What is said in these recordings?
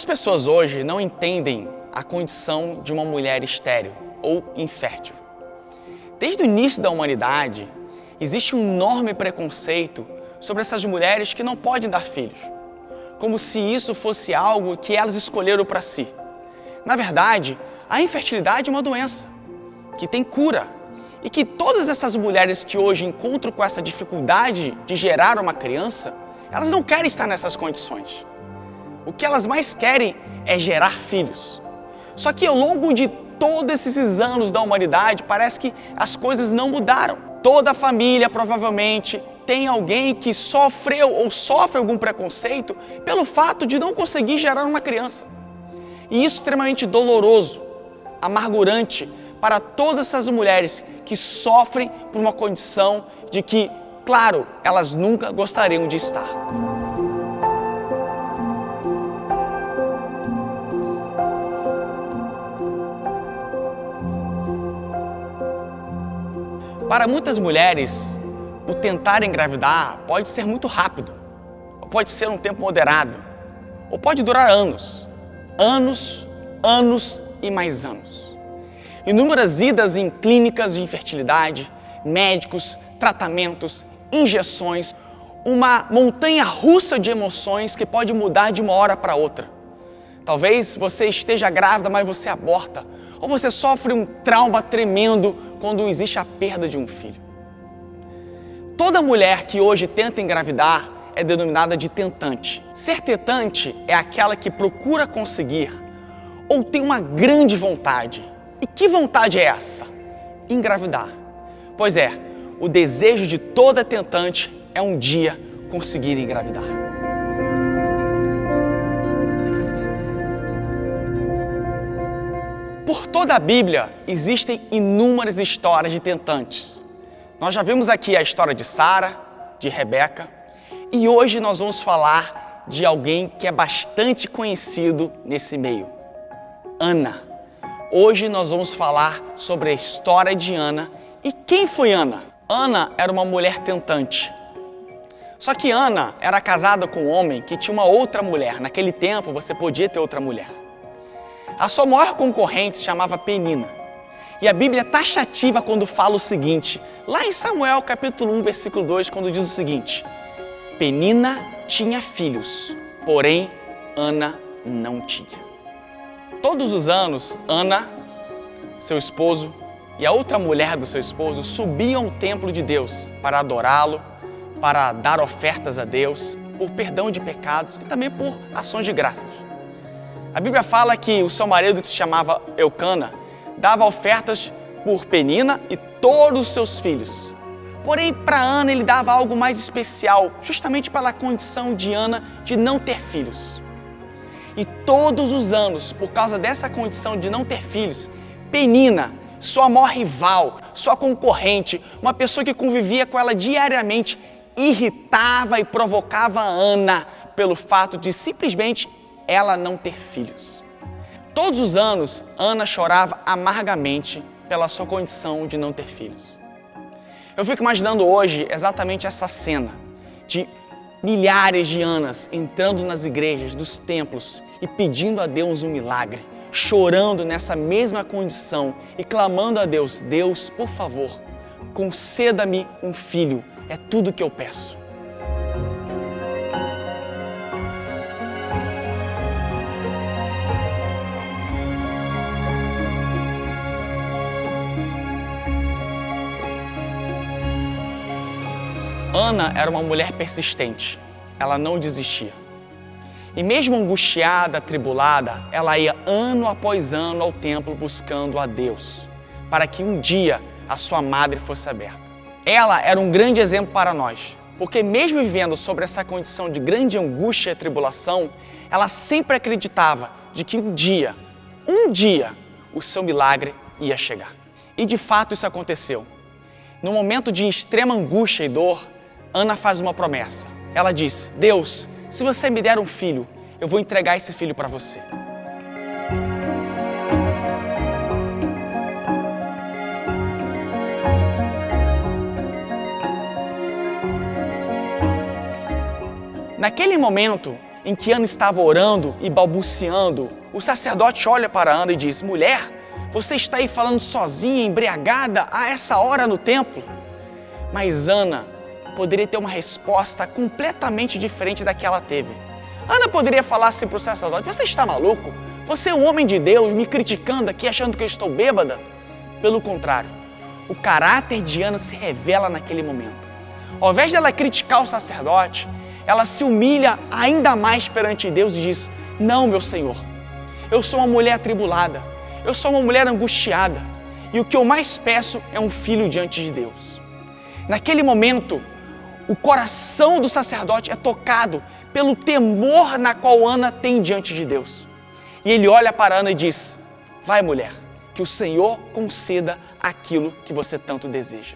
Muitas pessoas hoje não entendem a condição de uma mulher estéril ou infértil. Desde o início da humanidade, existe um enorme preconceito sobre essas mulheres que não podem dar filhos, como se isso fosse algo que elas escolheram para si. Na verdade, a infertilidade é uma doença que tem cura e que todas essas mulheres que hoje encontram com essa dificuldade de gerar uma criança, elas não querem estar nessas condições. O que elas mais querem é gerar filhos. Só que ao longo de todos esses anos da humanidade, parece que as coisas não mudaram. Toda família provavelmente tem alguém que sofreu ou sofre algum preconceito pelo fato de não conseguir gerar uma criança. E isso é extremamente doloroso, amargurante para todas essas mulheres que sofrem por uma condição de que, claro, elas nunca gostariam de estar. Para muitas mulheres, o tentar engravidar pode ser muito rápido, ou pode ser um tempo moderado, ou pode durar anos, anos e mais anos. Inúmeras idas em clínicas de infertilidade, médicos, tratamentos, injeções, uma montanha russa de emoções que pode mudar de uma hora para outra. Talvez você esteja grávida, mas você aborta, ou você sofre um trauma tremendo quando existe a perda de um filho. Toda mulher que hoje tenta engravidar é denominada de tentante. Ser tentante é aquela que procura conseguir ou tem uma grande vontade. E que vontade é essa? Engravidar. Pois é, o desejo de toda tentante é um dia conseguir engravidar. Por toda a Bíblia existem inúmeras histórias de tentantes. Nós já vimos aqui a história de Sara, de Rebeca, e hoje nós vamos falar de alguém que é bastante conhecido nesse meio, Ana. Hoje nós vamos falar sobre a história de Ana. E quem foi Ana? Ana era uma mulher tentante. Só que Ana era casada com um homem que tinha uma outra mulher. Naquele tempo você podia ter outra mulher. A sua maior concorrente se chamava Penina. E a Bíblia é taxativa quando fala o seguinte, lá em Samuel capítulo 1, versículo 2, quando diz o seguinte: Penina tinha filhos, porém Ana não tinha. Todos os anos, Ana, seu esposo e a outra mulher do seu esposo subiam ao templo de Deus para adorá-lo, para dar ofertas a Deus por perdão de pecados e também por ações de graças. A Bíblia fala que o seu marido, que se chamava Eucana, dava ofertas por Penina e todos os seus filhos. Porém, para Ana ele dava algo mais especial, justamente pela condição de Ana de não ter filhos. E todos os anos, por causa dessa condição de não ter filhos, Penina, sua maior rival, sua concorrente, uma pessoa que convivia com ela diariamente, irritava e provocava Ana pelo fato de simplesmente ela não ter filhos. Todos os anos, Ana chorava amargamente pela sua condição de não ter filhos. Eu fico imaginando hoje exatamente essa cena de milhares de Anas entrando nas igrejas, dos templos e pedindo a Deus um milagre, chorando nessa mesma condição e clamando a Deus: Deus, por favor, conceda-me um filho, é tudo que eu peço. Ana era uma mulher persistente, ela não desistia. E mesmo angustiada, atribulada, ela ia ano após ano ao templo buscando a Deus, para que um dia a sua madre fosse aberta. Ela era um grande exemplo para nós, porque mesmo vivendo sobre essa condição de grande angústia e tribulação, ela sempre acreditava de que um dia, o seu milagre ia chegar. E de fato isso aconteceu. No momento de extrema angústia e dor, Ana faz uma promessa. Ela diz: Deus, se você me der um filho, eu vou entregar esse filho para você. Naquele momento, em que Ana estava orando e balbuciando, o sacerdote olha para Ana e diz: mulher, você está aí falando sozinha, embriagada, a essa hora no templo? Mas Ana poderia ter uma resposta completamente diferente da que ela teve. Ana poderia falar assim para o sacerdote: você está maluco? Você é um homem de Deus me criticando aqui, achando que eu estou bêbada? Pelo contrário, o caráter de Ana se revela naquele momento. Ao invés de ela criticar o sacerdote, ela se humilha ainda mais perante Deus e diz: não, meu Senhor, eu sou uma mulher atribulada, eu sou uma mulher angustiada, e o que eu mais peço é um filho diante de Deus. Naquele momento, o coração do sacerdote é tocado pelo temor na qual Ana tem diante de Deus. E ele olha para Ana e diz: vai, mulher, que o Senhor conceda aquilo que você tanto deseja.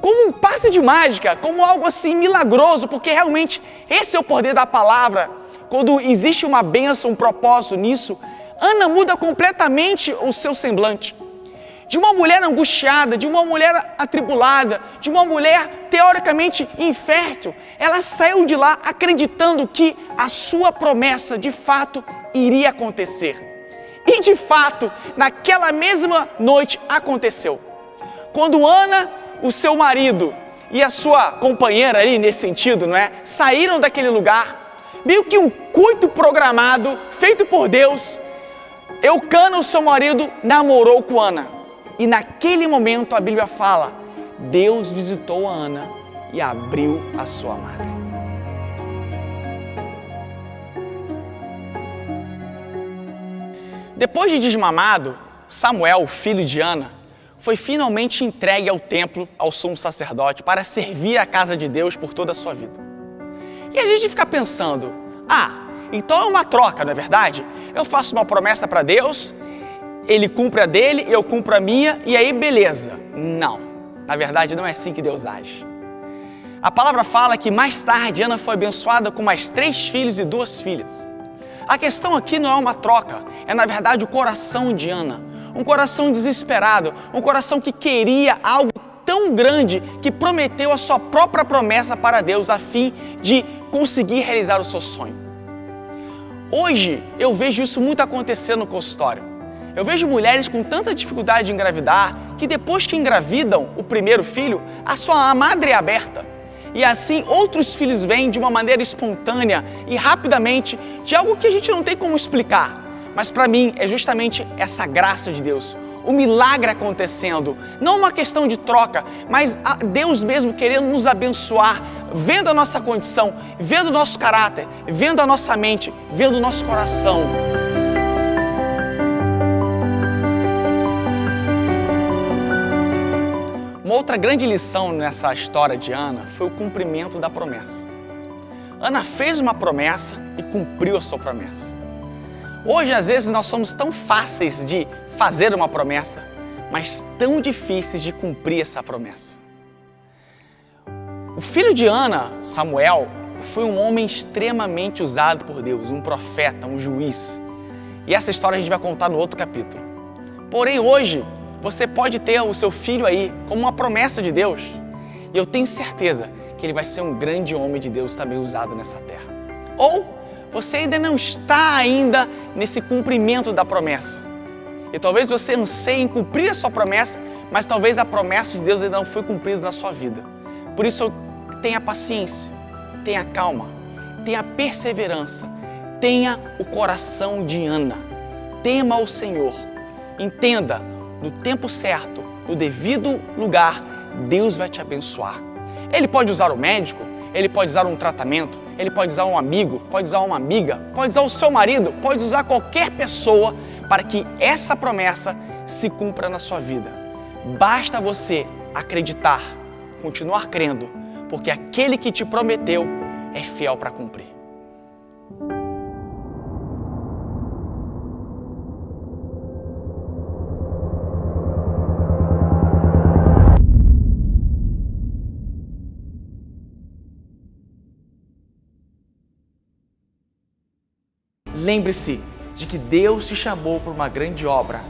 Como um passe de mágica, como algo assim milagroso, porque realmente esse é o poder da palavra. Quando existe uma bênção, um propósito nisso, Ana muda completamente o seu semblante. De uma mulher angustiada, de uma mulher atribulada, de uma mulher teoricamente infértil, ela saiu de lá acreditando que a sua promessa de fato iria acontecer. E de fato, naquela mesma noite aconteceu. Quando Ana, o seu marido e a sua companheira ali, nesse sentido, não é? Saíram daquele lugar, meio que um coito programado, feito por Deus, Eucana, o seu marido, namorou com Ana. E naquele momento a Bíblia fala: Deus visitou a Ana e abriu a sua madre. Depois de desmamado, Samuel, filho de Ana, foi finalmente entregue ao templo, ao sumo sacerdote, para servir a casa de Deus por toda a sua vida. E a gente fica pensando: então é uma troca, não é verdade? Eu faço uma promessa para Deus, Ele cumpre a dele, eu cumpro a minha, e aí beleza. Não, na verdade não é assim que Deus age. A palavra fala que mais tarde Ana foi abençoada com mais 3 filhos e 2 filhas. A questão aqui não é uma troca, é na verdade o coração de Ana. Um coração desesperado, um coração que queria algo tão grande que prometeu a sua própria promessa para Deus a fim de conseguir realizar o seu sonho. Hoje eu vejo isso muito acontecer no consultório. Eu vejo mulheres com tanta dificuldade de engravidar que depois que engravidam o primeiro filho, a madre é aberta. E assim outros filhos vêm de uma maneira espontânea e rapidamente de algo que a gente não tem como explicar. Mas para mim é justamente essa graça de Deus, o milagre acontecendo, não uma questão de troca, mas Deus mesmo querendo nos abençoar, vendo a nossa condição, vendo o nosso caráter, vendo a nossa mente, vendo o nosso coração. Uma outra grande lição nessa história de Ana foi o cumprimento da promessa. Ana fez uma promessa e cumpriu a sua promessa. Hoje, às vezes, nós somos tão fáceis de fazer uma promessa, mas tão difíceis de cumprir essa promessa. O filho de Ana, Samuel, foi um homem extremamente usado por Deus, um profeta, um juiz. E essa história a gente vai contar no outro capítulo. Porém, hoje, você pode ter o seu filho aí como uma promessa de Deus. E eu tenho certeza que ele vai ser um grande homem de Deus também usado nessa terra. Ou você ainda não está nesse cumprimento da promessa. E talvez você anseie em cumprir a sua promessa, mas talvez a promessa de Deus ainda não foi cumprida na sua vida. Por isso, tenha paciência, tenha calma, tenha perseverança, tenha o coração de Ana. Tema o Senhor. Entenda, no tempo certo, no devido lugar, Deus vai te abençoar. Ele pode usar o médico, ele pode usar um tratamento, ele pode usar um amigo, pode usar uma amiga, pode usar o seu marido, pode usar qualquer pessoa para que essa promessa se cumpra na sua vida. Basta você acreditar, continuar crendo, porque aquele que te prometeu é fiel para cumprir. Lembre-se de que Deus te chamou por uma grande obra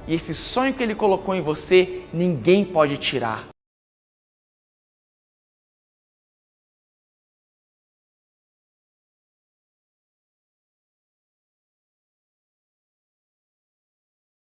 e esse sonho que Ele colocou em você, ninguém pode tirar.